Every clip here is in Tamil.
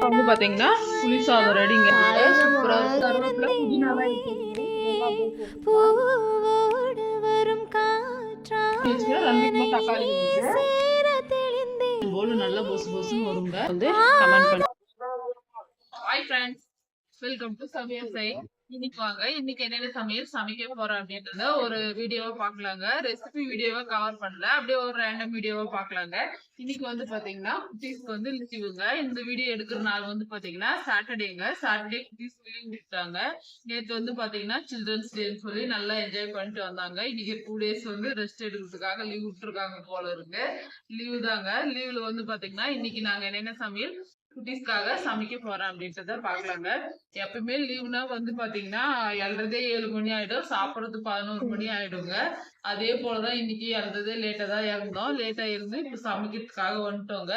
வந்து பாத்தீங்கன்னா புளி சாதம் ரெடிங்க. சூப்பரா கருவேப்பிலை புதினாலாம் தக்காளி போல நல்லா பொசு பொசுன்னு வருங்க. வந்து கமெண்ட் பண்ணி. ஹாய் ஃப்ரெண்ட்ஸ், வெல்கம் டு சமையல் செய். இன்னைக்கு வாங்க, இன்னைக்கு என்னென்ன சமையல் சமைக்க போறோம் அப்படின்றத ஒரு வீடியோவா பாக்கலாங்க. ரெசிபி வீடியோவா கவர் பண்ணல, அப்படியே ஒரு ரேண்டம் வீடியோவா பாக்கலாங்க. இன்னைக்கு வந்து பாத்தீங்கன்னா குட்டீஸ்க்கு வந்து லீவுங்க. இந்த வீடியோ எடுக்கிற நாள் வந்து பாத்தீங்கன்னா சாட்டர்டேங்க. சாட்டர்டே குட்டீஸ் லீவ் விட்டாங்க. நேற்று வந்து பாத்தீங்கன்னா சில்ட்ரன்ஸ் டேன்னு சொல்லி நல்லா என்ஜாய் பண்ணிட்டு வந்தாங்க. இன்னைக்கு 2 days வந்து ரெஸ்ட் எடுக்கிறதுக்காக லீவ் விட்டுருக்காங்க போல இருக்கு. லீவு தாங்க. லீவ்ல வந்து பாத்தீங்கன்னா இன்னைக்கு நாங்க என்னென்ன சமையல் குட்டீஸ்க்காக சமைக்க போறேன் அப்படின்றத பாக்கலாங்க. எப்பவுமே லீவ்னா வந்து பாத்தீங்கன்னா எழுறதே 7 மணி ஆயிடும், சாப்பிடறது 11 மணி ஆயிடுங்க. அதே போலதான் இன்னைக்கு எழுறதே லேட்டா தான் இருந்தோம். லேட்டா இருந்து இப்ப சமைக்கிறதுக்காக வந்துட்டோங்க.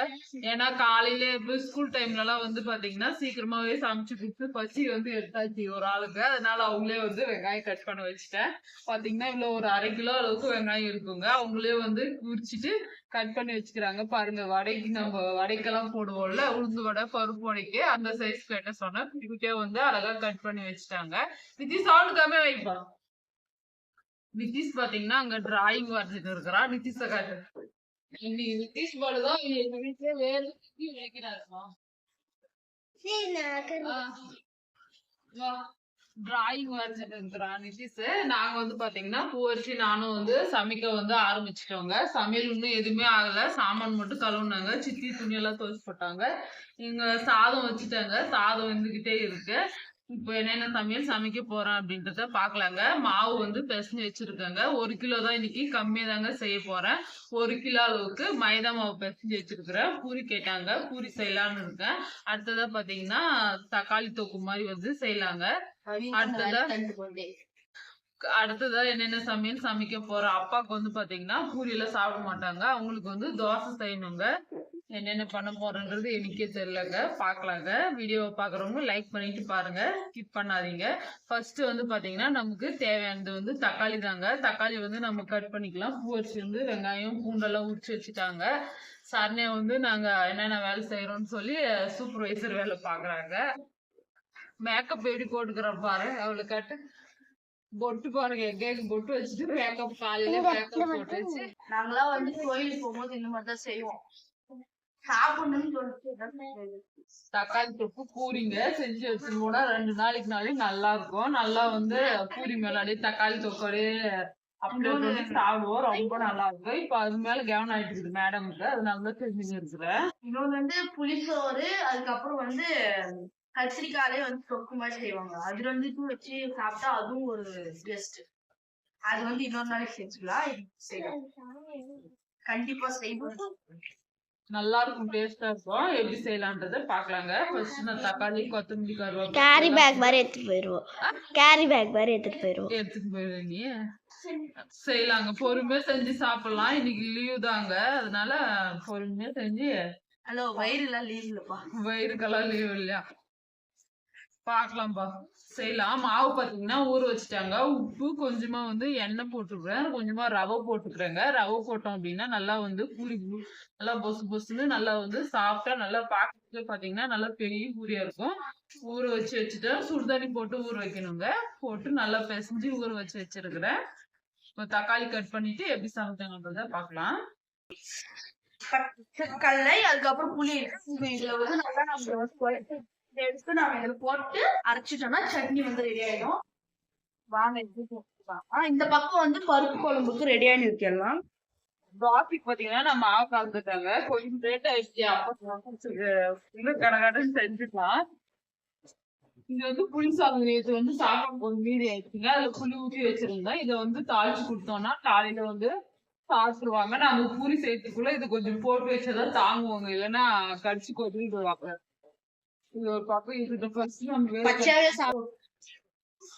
ஏன்னா காலையில இப்ப ஸ்கூல் டைம்ல எல்லாம் வந்து பாத்தீங்கன்னா சீக்கிரமாவே சமைச்சு கொடுத்து பசி வந்து எடுத்தாச்சு ஒரு ஆளுக்கு. அதனால அவங்களே வந்து வெங்காயம் கட் பண்ண வச்சுட்டேன். பாத்தீங்கன்னா இவ்வளவு ஒரு 1/2 கிலோ அளவுக்கு வெங்காயம் இருக்குங்க. அவங்களே வந்து குறிச்சிட்டு கட் பண்ணி வச்சுக்கிறாங்க. பாருங்க, வடைக்கு நம்ம வடைக்கெல்லாம் போடுவோம்ல, உளுந்து வடை, பருப்பு வடைக்கு அந்த சைஸ்க்கு என்ன சொன்னா இதுக்கே வந்து அழகா கட் பண்ணி வச்சுட்டாங்க. நிதிஷ் சவுண்ட் கம்மியா வைப்பா. நிதிஷ் பாத்தீங்கன்னா அங்க டிராயிங் வரைஞ்சிட்டு இருக்கிறா. நிதிஷ காட்டு. இன்னைக்கு நிதிஷ் பாடுதான் எங்க வீட்டுல வேலை வைக்கிறாருமா. டிராயிங் வரைஞ்சிட்டு இருக்கிறான் நிதிஷ். நாங்க வந்து பாத்தீங்கன்னா பூ வச்சு நானும் வந்து சமைக்க வந்து ஆரம்பிச்சிட்டோங்க. சமையல் இன்னும் எதுவுமே ஆகல, சாமான் மட்டும் கழுவுனாங்க. சித்தி துணி எல்லாம் துவைச்சு போட்டாங்க. இங்க சாதம் வச்சுட்டாங்க, சாதம் வந்துகிட்டே இருக்கு. இப்போ என்னென்ன சமையல் சமைக்க போறேன் அப்படின்றத பாக்கலாங்க. மாவு வந்து பிசைஞ்சு வச்சிருக்காங்க. 1 கிலோ தான், இன்னைக்கு கம்மியா தாங்க செய்ய போறேன். 1 கிலோ அளவுக்கு மைதா மாவு பிசைஞ்சு வச்சிருக்கிறேன். பூரி கேட்டாங்க, பூரி செய்யலாம்னு இருக்கேன். அடுத்ததா பாத்தீங்கன்னா தக்காளி தொக்கு மாதிரி வந்து செய்யலாங்க. அடுத்ததா என்னென்ன சமையல் சமைக்க போறோம். அப்பாவுக்கு வந்து பாத்தீங்கன்னா பூரி எல்லாம் சாப்பிட மாட்டாங்க. அவங்களுக்கு வந்து தோசை செய்யணுங்க. என்னென்ன பண்ண போறேன்றது எனக்கே தெரியலங்க. பாக்கலாங்க. வீடியோவை பாக்குறவங்க லைக் பண்ணிட்டு பாருங்க, ஸ்கிப் பண்ணாதீங்க. ஃபர்ஸ்ட் வந்து பாத்தீங்கன்னா நமக்கு தேவையானது வந்து தக்காளி தாங்க. தக்காளி வந்து நம்ம கட் பண்ணிக்கலாம். பூ வச்சு வந்து வெங்காயம் பூண்டெல்லாம் உரிச்சு வச்சுட்டாங்க. சரணியா வந்து நாங்க என்னென்ன வேலை செய்யறோம்னு சொல்லி சூப்பர்வைசர் வேலை பாக்குறாங்க. மேக்கப் எப்படி போட்டுக்கிறோம் பாரு, அவளை கட்டு பொட்டு பாருங்க, எங்கேயும் பொட்டு வச்சுட்டு மேக்கப் காலையில மேக்கப் போட்டு வச்சு. நாங்களாம் வந்து கோயிலுக்கு போகும்போது இந்த மாதிரிதான் செய்வோம். சாப்பிடணும்னு சொல்லிட்டு தக்காளி தொக்கு பூரிங்க செஞ்சு வச்சுருவோம்னா 2 நாளைக்கு நல்லா இருக்கும். நல்லா வந்து பூரி மேலாடி தக்காளி தொக்கோடே அப்படியே பண்ணி சாப்பிடுவோம். ரொம்ப நல்லா இருக்கும். இப்ப அது மேல கவனம் ஆயிட்டு இருக்குது மேடமுக்கு, அதனாலதான் செஞ்சுட்டு இருக்கிறேன். இன்னொன்னு வந்து புளிசோறு, அதுக்கப்புறம் வந்து கத்திரிக்காயிலே வந்து தொக்கு மாதிரி செய்வாங்க. அது ரெண்டுக்கும் வச்சு சாப்பிட்டா அதுவும் ஒரு பெஸ்ட். அது வந்து இன்னொரு நாளைக்கு செஞ்சுக்கலாம். கண்டிப்பா செய்வோம். நல்லா இருக்கும், டேஸ்டா இருக்கும். எப்படி செய்யலான்றத பாக்கலாங்க. ஃபர்ஸ்ட் நான் தக்காளி, கொத்தமல்லி, கருவேப்பிலை கேரி பேக் மாதிரி எடுத்துட்டு போயிருவோம். கேரி பேக் மாதிரி எடுத்துட்டு போயிருவீங்க. செய்யலாங்க, பொறுமையா செஞ்சு சாப்பிடலாம். இன்னைக்கு லீவ் தாங்க, அதனால பொறுமையா செஞ்சு. ஹலோ, வயிறு எல்லாம் லீவ் இல்லப்பா, வயிறுக்கெல்லாம் லீவ் இல்லையா? பாக்கலாம்பா, செய்யலாம். மாவு பாத்தீங்கன்னா ஊற வச்சுட்டாங்க. உப்பு கொஞ்சமா வந்து எண்ணெய் போட்டுக்கிறேன், கொஞ்சமா ரவை போட்டுக்கிறேங்க. ரவை போட்டோம் அப்படின்னா நல்லா வந்து பூரி நல்லா பொசு பொசுன்னு நல்லா வந்து சாப்பிட்டா நல்லா பாக்கிறதுல பாத்தீங்கன்னா நல்லா பெரிய பூரியா இருக்கும். ஊற வச்சுட்டு சுடுதண்ணி போட்டு ஊற வைக்கணுங்க. போட்டு நல்லா பிசைஞ்சு ஊற வச்சிருக்கிறேன். இப்போ தக்காளி கட் பண்ணிட்டு எப்படி சமைச்சாங்கன்றத பாக்கலாம். கடலை, அதுக்கப்புறம் புளி, இதுல வந்து நல்லா நம்ம எடுத்து நாம இதில் போட்டு அரைச்சிட்டோம்னா சட்னி வந்து ரெடி ஆயிடும். வாங்க இந்த பக்கம் வந்து பருப்பு குழம்புக்கு ரெடியானு இருக்கலாம். டாபிக் பாத்தீங்கன்னா நம்ம மாவு கலந்துட்டாங்க. கொஞ்சம் லேட் ஆயிடுச்சு. அப்ப கடகடன்னு செஞ்சுக்கலாம். இது வந்து புளி சாதம் நேற்று வந்து சாப்பிடும் போது மீதி ஆயிடுச்சுங்க. அதுல புளி ஊற்றி வச்சிருந்தேன். இதை வந்து தாளிச்சு கொடுத்தோம்னா காலையில வந்து சாப்பிடுவாங்க. நாங்க பூரி சேர்த்துக்குள்ள இது கொஞ்சம் போட்டு வச்சதான் தாங்குவாங்க, இல்லைன்னா கடிச்சு கொட்டிடுவாங்க. இது ஒரு பக்கம் இது ஃபர்ஸ்ட் நம்ம பச்சையாவே சாப்பிடுவோம்.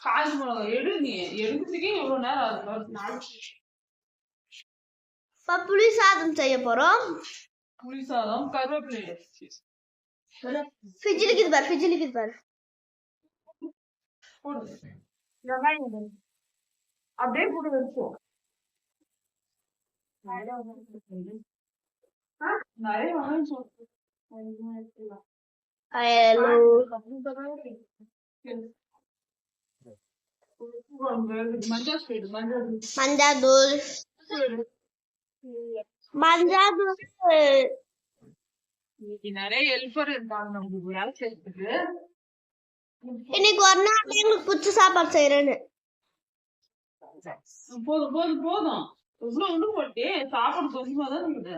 காஞ்ச மிளகா எடு, நீ எடுக்கிறதுக்கே இவ்வளவு நேரம் ஆகுது. புளி சாதம் செய்ய போறோம். புளி சாதம் கருவேப்பிலை ஃப்ரிட்ஜில் இருக்குது பாரு. அப்படியே போட்டு வச்சோம். நிறைய வெங்காயம் போட்டு Hello. மஞ்சள் ஸ்வீட் மஞ்சள் மஞ்சாதூள் மஞ்சாதூள் இன்னைக்கு நிறைய ஹெல்ப்பர் இருந்தாங்க நமக்கு வேலை செய்யறதுக்கு. இன்னைக்கு ஒரு நாள் எங்களுக்கு பிடிச்ச சாப்பாடு செய்யறேன்னு போதும் போதும் போதும் இவ்வளவு ஒண்ணு போட்டு சாப்பாடு கொஞ்சமா தான் இருக்குது.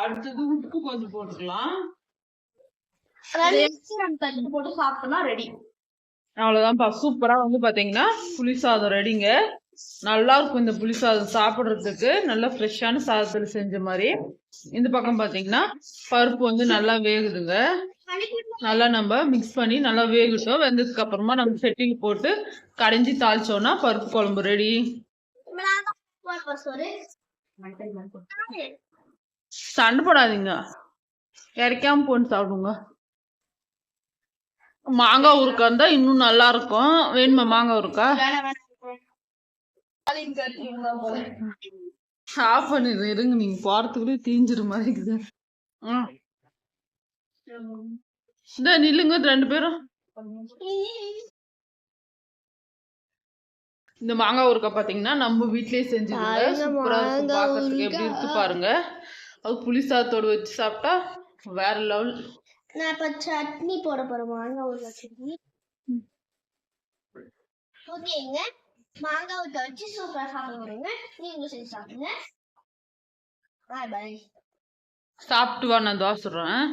அடுத்தது உப்பு கொஞ்சம் போட்டுக்கலாம். தண்ணி போட்டு சாப்பிட்டோம்னா ரெடி. அவ்வளவுதான்ப்பா. சூப்பரா வந்து பாத்தீங்கன்னா புளி சாதம் ரெடிங்க. நல்லா இருக்கும் இந்த புளி சாதம் சாப்பிடுறதுக்கு. நல்லா ஃப்ரெஷ்ஷான சாதத்துல செஞ்ச மாதிரி. இந்த பக்கம் பாத்தீங்கன்னா பருப்பு வந்து நல்லா வேகுதுங்க. நல்லா நம்ம மிக்ஸ் பண்ணி நல்லா வேகட்டும். வெந்ததுக்கு அப்புறமா நம்ம செட்டில் போட்டு கடைஞ்சி தாளிச்சோம்னா பருப்பு குழம்பு ரெடி. சண்டை போடாதீங்க, இறக்காம போட்டு சாப்பிடுங்க. மாங்காய் ஊருக்கா இருந்தா இன்னும் நல்லா இருக்கும். வேணுமா மாங்காய் ஊருக்கா? ஆஃப் பண்ணிடு இருங்க, நீங்க போறதுக்குள்ளே தீஞ்சிரு மாதிரி இருக்குது. இந்த நில்லுங்க ரெண்டு பேரும். இந்த மாங்காய் ஊருக்கா பாத்தீங்கன்னா நம்ம வீட்லயே செஞ்சது. சூப்பரா இருக்கு பாக்கிறதுக்கு. எப்படி இருக்கு பாருங்க. அது புளி சாதத்தோடு வச்சு சாப்பிட்டா வேற லெவல். நான் இப்ப சட்னி போட போறேன். மாங்காய் ஊறுகாய் சட்னி. ஓகேங்க, மாங்காய் ஊறுகாய் வச்சு சூப்பரா சாப்பிட போறீங்க. நீங்களும் செஞ்சு சாப்பிடுங்க. பாய் பாய். சாப்பிட்டு வா, நான் தோசை சுடுறேன்.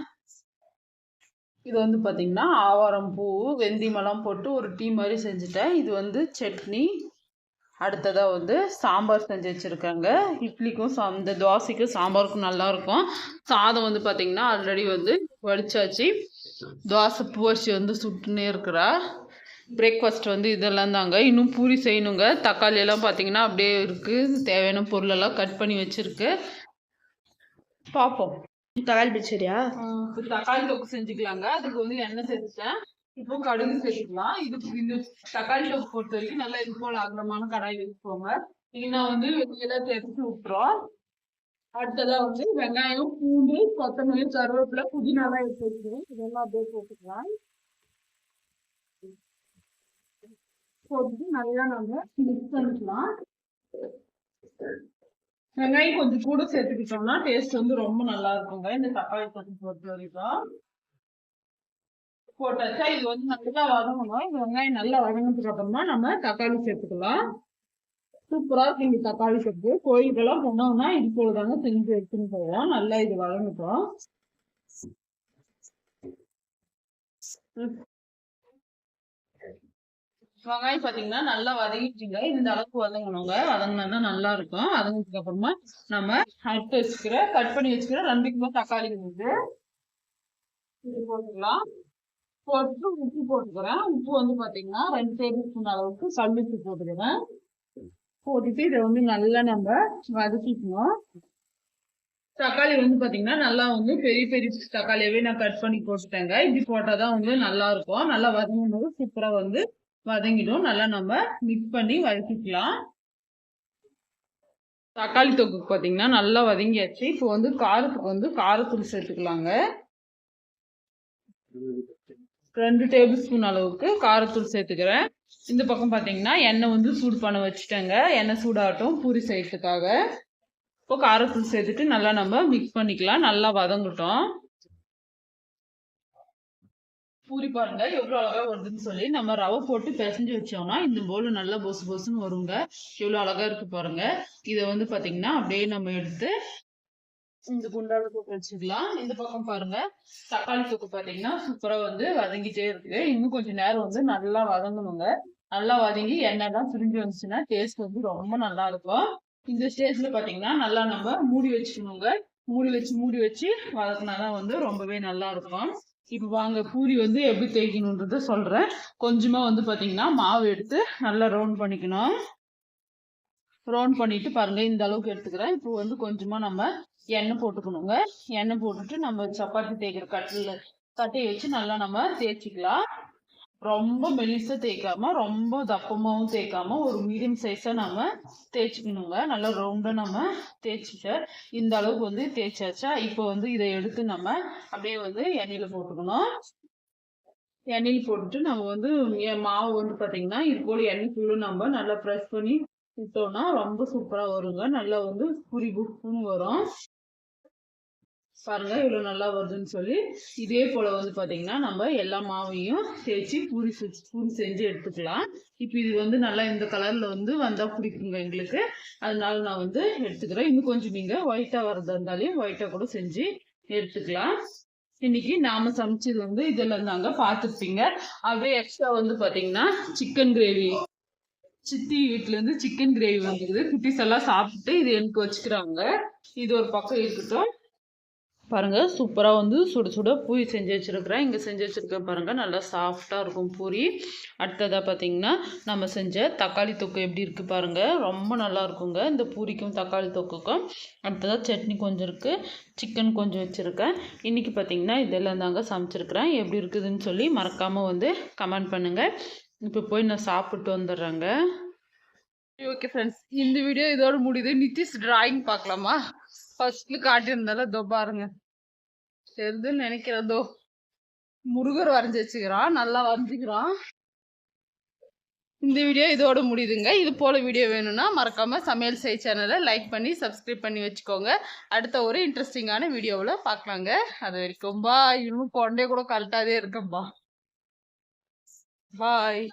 இது வந்து பாத்தீங்கன்னா ஆவாரம் பூ வெந்தயமெல்லாம் போட்டு ஒரு டீ மாதிரி செஞ்சுட்டேன். இது வந்து சட்னி. அடுத்ததா வந்து சாம்பார் செஞ்சு வச்சிருக்காங்க. இட்லிக்கும் இந்த தோசைக்கும் சாம்பாருக்கும் நல்லா இருக்கும். சாதம் வந்து பாத்தீங்கன்னா ஆல்ரெடி வந்து வடிச்சாச்சு. தோசை பூவரிசி வந்து சுட்டுனே இருக்கிறா. பிரேக்ஃபாஸ்ட் வந்து இதெல்லாம் தாங்க. இன்னும் பூரி செய்யணுங்க. தக்காளி எல்லாம் பாத்தீங்கன்னா அப்படியே இருக்கு. தேவையான பொருள் எல்லாம் கட் பண்ணி வச்சிருக்கு. பார்ப்போம். தக்காளி பிடிச்சரியா? தக்காளி தொக்கு செஞ்சுக்கலாங்க. அதுக்கு வந்து எண்ணெய் சேர்த்துட்டேன். இப்போ கடுகு சேர்த்துக்கலாம். இதுக்கு இந்த தக்காளி தொக்கு பொறுத்த வரைக்கும் நல்லா இது போல அகலமான கடாய் வச்சுக்கோங்க. இல்லைன்னா வந்து வெளியெல்லாம் தெரிச்சு விட்டுரும். அடுத்ததா வந்து வெங்காயம், பூண்டு, கொத்தமல்லி, கருவேப்பிலை, புதினாலாம் எடுத்து வச்சுக்கணும். இதெல்லாம் அப்படியே போட்டுக்கலாம். போட்டுட்டு நல்லா நம்ம மிக்ஸ் பண்ணிக்கலாம். வெங்காயம் கொஞ்சம் கூட சேர்த்துக்கிட்டோம்னா டேஸ்ட் வந்து ரொம்ப நல்லா இருக்குங்க. இந்த தக்காளி தொக்கு பொறுத்த வரைக்கும் போட்டாச்சா. இது வந்து நல்லா வதங்கணும். இந்த வெங்காயம் நல்லா வதங்கினதுக்கு அப்புறமா நம்ம தக்காளி சேர்த்துக்கலாம். சூப்பரா இருக்கு இந்த தக்காளி தொக்கு. கோயிலுக்கெல்லாம் போனோம்னா இது போலதாங்க செஞ்சு எடுத்துன்னு போவோம். நல்லா இது வதங்கட்டும். வெங்காயம் பாத்தீங்கன்னா நல்லா வதங்கிடுச்சுங்க. இந்த அளவுக்கு வதங்கணுங்க. வதங்கினா நல்லா இருக்கும். வதங்கினதுக்கு அப்புறமா நம்ம எடுத்து வச்சுக்கிற கட் பண்ணி வச்சுக்கிற 2 கிலோ தக்காளி வந்து இது போட்டுக்கலாம். போட்டு உப்பு போட்டுக்கிறேன். உப்பு வந்து பாத்தீங்கன்னா 2 டேபிள் ஸ்பூன் அளவுக்கு கல்லுப்பு போட்டுக்கிறேன். போட்டுட்டு இதை வந்து நல்லா நம்ம வதக்கிக்கணும். தக்காளி வந்து பாத்தீங்கன்னா நல்லா வந்து பெரிய பெரிய தக்காளியாவே நான் கட் பண்ணி போட்டுட்டேங்க. இப்படி போட்டாதான் வந்து நல்லா இருக்கும். நல்லா வதங்கும் போது சூப்பரா வந்து வதங்கிடும். நல்லா நம்ம மிக்ஸ் பண்ணி வதக்கிக்கலாம். தக்காளி தொக்கு பாத்தீங்கன்னா நல்லா வதங்கியாச்சு. இப்போ வந்து காரத்துக்கு வந்து காரத்தூள் சேர்த்துக்கலாங்க. 2 டேபிள் ஸ்பூன் அளவுக்கு காரத்தூள் சேர்த்துக்கிறேன். இந்த பக்கம் பாத்தீங்கன்னா எண்ணெய் வந்து சூடு பண்ண வச்சுட்டேங்க. எண்ணெய் சூடாகட்டும் பூரி செய்யறதுக்காக. இப்போ காரத்தூள் சேர்த்துட்டு நல்லா நம்ம மிக்ஸ் பண்ணிக்கலாம். நல்லா வதங்கட்டும். பூரி பாருங்க எவ்வளவு அழகா வருதுன்னு சொல்லி. நம்ம ரவை போட்டு பிசைஞ்சு வச்சோம்னா இந்த போல நல்லா பொசு பொசுன்னு வருங்க. எவ்வளவு அழகா இருக்கு பாருங்க. இதை வந்து பாத்தீங்கன்னா அப்படியே நம்ம எடுத்து இந்த குண்டால போட்டு வச்சுக்கலாம். இந்த பக்கம் பாருங்க தக்காளி தொக்கு பாத்தீங்கன்னா சூப்பரா வந்து வதங்கிட்டே இருக்கு. இன்னும் கொஞ்சம் நேரம் வந்து நல்லா வதங்கணுங்க. நல்லா வதங்கி எண்ணெய் எல்லாம் சுருங்கி வந்துச்சுன்னா டேஸ்ட் வந்து ரொம்ப நல்லா இருக்கும். இந்த ஸ்டேஜ்ல பாத்தீங்கன்னா நல்லா நம்ம மூடி வச்சுக்கணுங்க. மூடி வச்சு வதக்கினாதான் வந்து ரொம்பவே நல்லா இருக்கும். இப்ப வாங்க பூரி வந்து எப்படி தேய்க்கணுன்றத சொல்றேன். கொஞ்சமா வந்து பாத்தீங்கன்னா மாவு எடுத்து நல்லா ரவுண்ட் பண்ணிக்கணும். ரவுண்ட் பண்ணிட்டு பாருங்க இந்த அளவுக்கு எடுத்துக்கிறேன். இப்போ வந்து கொஞ்சமா நம்ம எண்ணெய் போட்டுக்கணுங்க. எண்ணெய் போட்டுட்டு நம்ம சப்பாத்தி தேய்க்கிற கட்டையை வச்சு நல்லா நம்ம தேய்ச்சிக்கலாம். ரொம்ப மெலிசா தேய்க்காம ரொம்ப தப்பமாவும் தேய்க்காம ஒரு மீடியம் சைஸா நம்ம தேய்ச்சிக்கணுங்க. நல்லா ரவுண்டா நம்ம தேய்ச்சிட்டு இந்த அளவுக்கு வந்து தேய்ச்சாச்சா, இப்போ வந்து இதை எடுத்து நம்ம அப்படியே வந்து எண்ணெயில போட்டுக்கணும். எண்ணெயில் போட்டுட்டு நம்ம வந்து மாவு வந்து பாத்தீங்கன்னா இது போல எண்ணெய் ஃபுல்லும் நம்ம நல்லா ப்ரெஸ் பண்ணி விட்டோம்னா ரொம்ப சூப்பரா வருங்க. நல்லா வந்து புரி புன்னு வரும். பாருங்க இவ்வளவு நல்லா வருதுன்னு சொல்லி இதே போல வந்து பாத்தீங்கன்னா நம்ம எல்லா மாவையும் தேய்ச்சி பூரி செஞ்சு எடுத்துக்கலாம். இப்போ இது வந்து நல்லா இந்த கலர்ல வந்து வந்தா பிடிக்குங்க எங்களுக்கு. அதனால நான் வந்து எடுத்துக்கிறேன். இன்னும் கொஞ்சம் நீங்க ஒயிட்டா வரதா இருந்தாலும் ஒயிட்டா கூட செஞ்சு எடுத்துக்கலாம். இன்னைக்கு நாம சமைச்சது வந்து இதெல்லாம் தாங்க பார்த்துருப்பீங்க. அப்படியே எக்ஸ்ட்ரா வந்து பாத்தீங்கன்னா சிக்கன் கிரேவி சித்தி வீட்டுல இருந்து சிக்கன் கிரேவி வந்துருக்குது. குட்டீஸ் எல்லாம் சாப்பிட்டு இது எனக்கு வச்சுக்கிறாங்க. இது ஒரு பக்கம் இருக்கட்டும். பாருங்க சூப்பரா வந்து சுட சுட பூரி செஞ்சு வச்சிருக்கிறேன். இங்க செஞ்சு வச்சிருக்க பாருங்க நல்லா சாஃப்டா இருக்கும் பூரி. அடுத்ததா பாத்தீங்கன்னா நம்ம செஞ்ச தக்காளி தொக்கு எப்படி இருக்கு பாருங்க. ரொம்ப நல்லா இருக்குங்க இந்த பூரிக்கும் தக்காளி தொக்குக்கும். அடுத்ததா சட்னி கொஞ்சம் இருக்கு, சிக்கன் கொஞ்சம் வச்சிருக்கேன். இன்னைக்கு பாத்தீங்கன்னா இதெல்லாம் தாங்க சமைச்சிருக்கிறேன். எப்படி இருக்குதுன்னு சொல்லி மறக்காம வந்து கமெண்ட் பண்ணுங்க. இப்போ போய் நான் சாப்பிட்டு வந்துடுறேங்க. ஓகே ஃப்ரெண்ட்ஸ், இந்த வீடியோ இதோட முடியுது. நிதிஷ் டிராயிங் பார்க்கலாமா? ஃபர்ஸ்ட்ல காட்டியிருந்தாலும் இதோ பாருங்க தெரிதுன்னு நினைக்கிறதோ முருகர் வரைஞ்சி வச்சுக்கிறான், நல்லா வரைஞ்சிக்கிறான். இந்த வீடியோ இதோட முடியுதுங்க. இது போல வீடியோ வேணும்னா மறக்காம சமையல் செய் சேனலை லைக் பண்ணி சப்ஸ்கிரைப் பண்ணி வச்சுக்கோங்க. அடுத்த ஒரு இன்ட்ரெஸ்டிங்கான வீடியோவில் பார்க்கலாங்க. அது வரைக்கும் பாய். இன்னும் கொண்டே கூட கரெக்டாதே இருக்கேன்பா. பாய்.